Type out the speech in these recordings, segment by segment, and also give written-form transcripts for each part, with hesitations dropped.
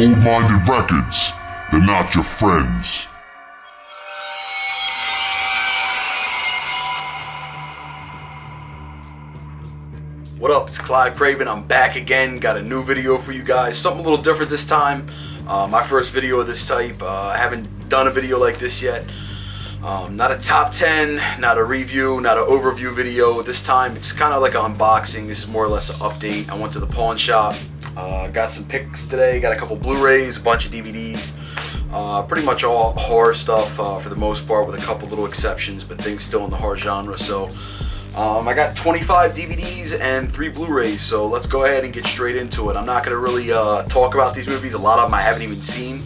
Goldminded Records, they're not your friends. What up, it's Klive Kraven. I'm back again, got a new video for you guys, something a little different this time. My first video of this type. I haven't done a video like this yet. Not a top 10, not a review, not an overview video. This time it's kind of like an unboxing. This is more or less an update. I went to the pawn shop, got some picks today, got a couple Blu-rays, a bunch of DVDs. Pretty much all horror stuff for the most part, with a couple little exceptions, but things still in the horror genre. So I got 25 DVDs and 3 Blu-rays, so let's go ahead and get straight into it. I'm not going to really talk about these movies. A lot of them I haven't even seen.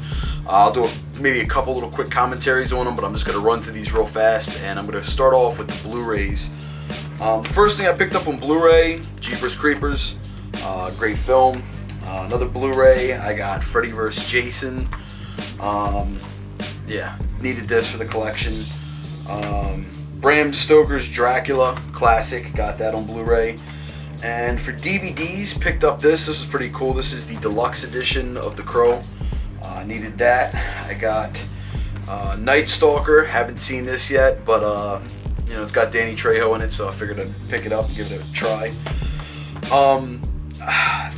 I'll do maybe a couple little quick commentaries on them, but I'm just going to run through these real fast, and I'm going to start off with the Blu-rays. The first thing I picked up on Blu-ray, Jeepers Creepers, great film. Another Blu-ray, I got Freddy vs. Jason. Yeah, needed this for the collection. Bram Stoker's Dracula, classic, got that on Blu-ray. And for DVDs, picked up this is pretty cool. This is the deluxe edition of The Crow. Needed that. I got Night Stalker, haven't seen this yet, but you know, it's got Danny Trejo in it, so I figured I'd pick it up and give it a try.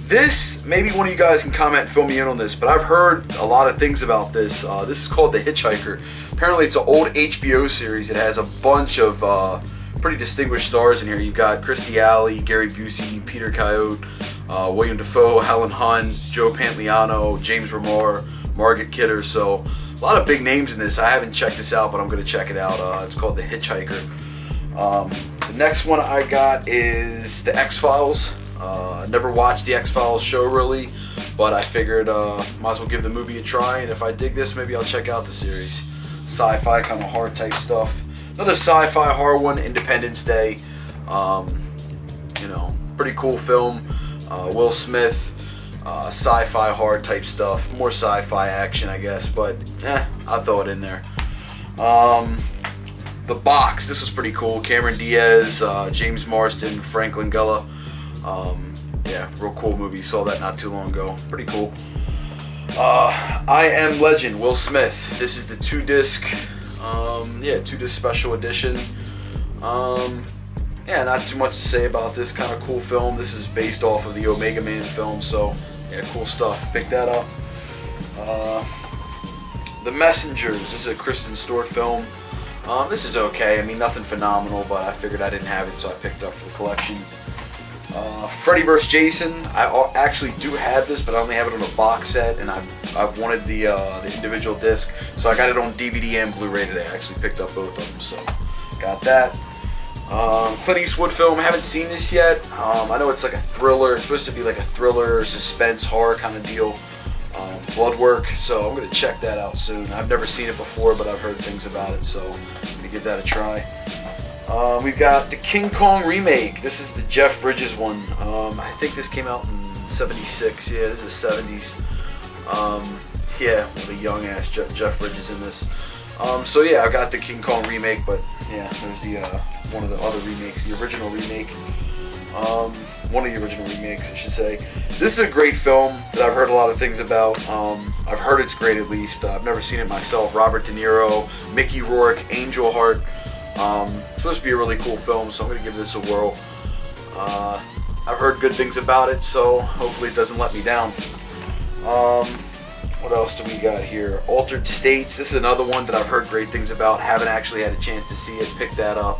This, maybe one of you guys can comment and fill me in on this, but I've heard a lot of things about this. This is called The Hitchhiker. Apparently it's an old HBO series. It has a bunch of pretty distinguished stars in here. You've got Kirstie Alley, Gary Busey, Peter Coyote, William Dafoe, Helen Hunt, Joe Pantoliano, James Remar, Margaret Kidder. So a lot of big names in this. I haven't checked this out, but I'm going to check it out. It's called The Hitchhiker. The next one I got is The X-Files. Never watched the X-Files show really, but I figured might as well give the movie a try, and if I dig this, maybe I'll check out the series. Sci-fi kind of horror type stuff. Another sci-fi horror one, Independence Day. You know, pretty cool film. Will Smith, sci-fi horror type stuff. More sci-fi action, I guess, but I'll throw it in there. The Box, this was pretty cool. Cameron Diaz, James Marsden, Frank Langella. Yeah, real cool movie. Saw that not too long ago. Pretty cool. I Am Legend, Will Smith. This is the 2-disc, 2-disc special edition. Yeah, not too much to say about this kind of cool film. This is based off of the Omega Man film, so yeah, cool stuff. Pick that up. The Messengers. This is a Kristen Stewart film. This is okay. I mean, nothing phenomenal, but I figured I didn't have it, so I picked it up for the collection. Freddy vs. Jason. I actually do have this, but I only have it on a box set, and I've wanted the individual disc, so I got it on DVD and Blu-ray today. I actually picked up both of them, so got that. Clint Eastwood film. I haven't seen this yet. I know it's like a thriller. It's supposed to be like a thriller, suspense, horror kind of deal. Blood Work, so I'm going to check that out soon. I've never seen it before, but I've heard things about it, so I'm going to give that a try. We've got the King Kong remake. This is the Jeff Bridges one. I think this came out in '76. Yeah, this is the '70s. Yeah, with a young ass Jeff Bridges in this. So yeah, I got the King Kong remake, but yeah, there's the one of the other remakes, the original remake. One of the original remakes, I should say. This is a great film that I've heard a lot of things about. I've heard it's great at least. I've never seen it myself. Robert De Niro, Mickey Rourke, Angel Heart. It's supposed to be a really cool film, so I'm going to give this a whirl. I've heard good things about it, so hopefully it doesn't let me down. What else do we got here? Altered States. This is another one that I've heard great things about. Haven't actually had a chance to see it. Pick that up.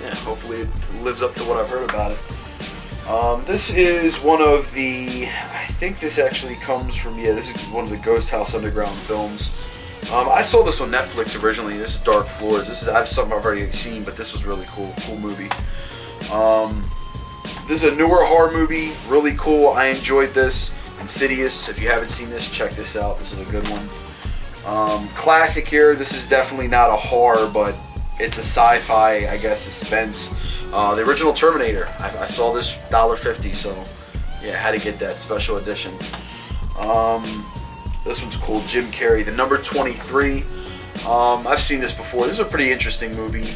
Yeah, hopefully it lives up to what I've heard about it. This is one of the, I think this actually comes from, this is one of the Ghost House Underground films. I saw this on Netflix originally. This is Dark Floors. This is something I've already seen, but this was really cool movie. This is a newer horror movie, really cool. I enjoyed this. Insidious. If you haven't seen this, check this out. This is a good one. Classic here. This is definitely not a horror, but it's a sci-fi, I guess, suspense. The original Terminator. I saw this $1.50, so yeah, had to get that special edition. This one's cool. Jim Carrey, The Number 23. I've seen this before. This is a pretty interesting movie.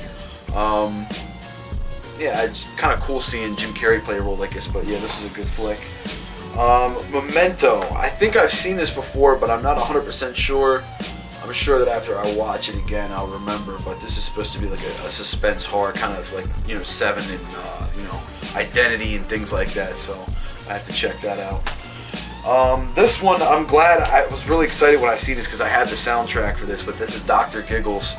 Yeah, it's kind of cool seeing Jim Carrey play a role like this, but yeah, this is a good flick. Memento. I think I've seen this before, but I'm not 100% sure. I'm sure that after I watch it again, I'll remember. But this is supposed to be like a suspense horror, kind of like, you know, Seven and you know, Identity and things like that. So I have to check that out. This one, I'm glad. I was really excited when I see this because I had the soundtrack for this. But this is Dr. Giggles.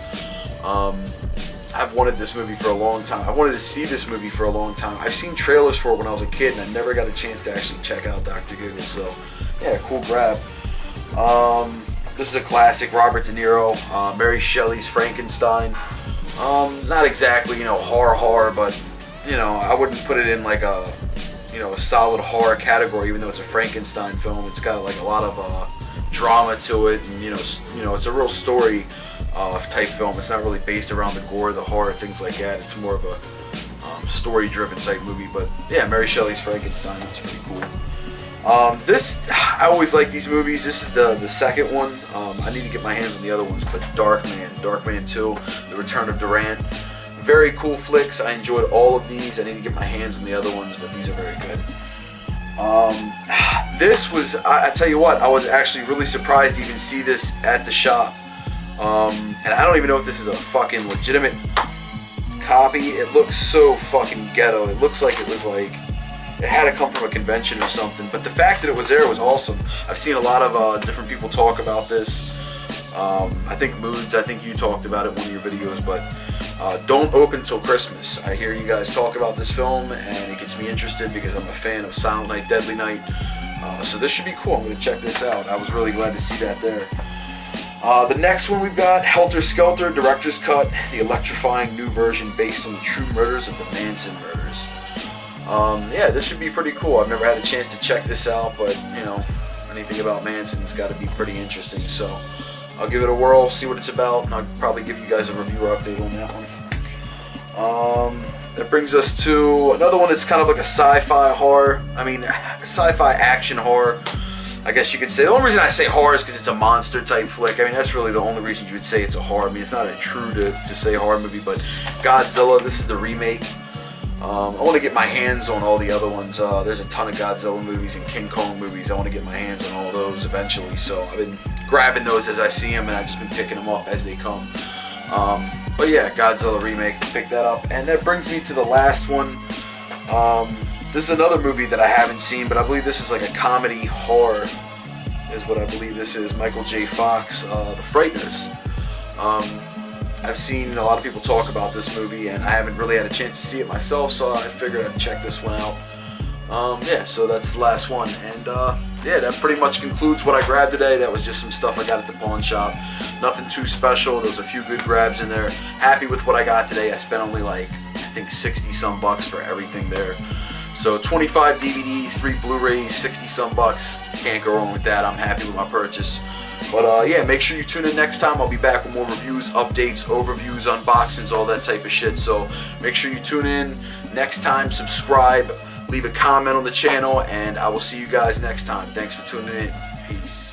I've wanted this movie for a long time. I wanted to see this movie for a long time. I've seen trailers for it when I was a kid, and I never got a chance to actually check out Dr. Giggles. So, yeah, cool grab. This is a classic. Robert De Niro, Mary Shelley's Frankenstein. Not exactly, you know, horror, but, you know, I wouldn't put it in like a, you know, a solid horror category, even though it's a Frankenstein film. It's got like a lot of drama to it, and you know, it's a real story type film. It's not really based around the gore, the horror, things like that. It's more of a story-driven type movie. But yeah, Mary Shelley's Frankenstein. That's pretty cool. This, I always like these movies. This is the second one. I need to get my hands on the other ones, but Darkman 2, The Return of Durant. Very cool flicks. I enjoyed all of these. I need to get my hands on the other ones, but these are very good. This was, I tell you what, I was actually really surprised to even see this at the shop. And I don't even know if this is a fucking legitimate copy. It looks so fucking ghetto. It looks like it was like, it had to come from a convention or something. But the fact that it was there was awesome. I've seen a lot of different people talk about this. I think Moods, I think you talked about it in one of your videos, but Don't Open Till Christmas. I hear you guys talk about this film, and it gets me interested because I'm a fan of Silent Night, Deadly Night. So this should be cool. I'm going to check this out. I was really glad to see that there. The next one we've got, Helter Skelter, Director's Cut, the electrifying new version based on the true murders of the Manson murders. Yeah, this should be pretty cool. I've never had a chance to check this out, but, you know, anything about Manson's got to be pretty interesting. So I'll give it a whirl, see what it's about, and I'll probably give you guys a review or update on that one. That brings us to another one that's kind of like a sci-fi horror. I mean, sci-fi action horror, I guess you could say. The only reason I say horror is because it's a monster type flick. I mean, that's really the only reason you would say it's a horror. I mean, it's not a true to say horror movie, but Godzilla, this is the remake. I want to get my hands on all the other ones. There's a ton of Godzilla movies and King Kong movies. I want to get my hands on all those eventually. So I've been grabbing those as I see them, and I've just been picking them up as they come. But yeah, Godzilla remake, pick that up. And that brings me to the last one. This is another movie that I haven't seen, but I believe this is like a comedy horror, is what I believe this is. Michael J. Fox, The Frighteners. I've seen a lot of people talk about this movie, and I haven't really had a chance to see it myself, so I figured I'd check this one out. Yeah, so that's the last one. And yeah, that pretty much concludes what I grabbed today. That was just some stuff I got at the pawn shop. Nothing too special. There was a few good grabs in there. Happy with what I got today. I spent only like, I think 60 some bucks for everything there. So 25 DVDs, 3 Blu-rays, 60 some bucks. Can't go wrong with that. I'm happy with my purchase. But yeah, make sure you tune in next time. I'll be back with more reviews, updates, overviews, unboxings, all that type of shit. So make sure you tune in next time, subscribe, leave a comment on the channel, and I will see you guys next time. Thanks for tuning in. Peace.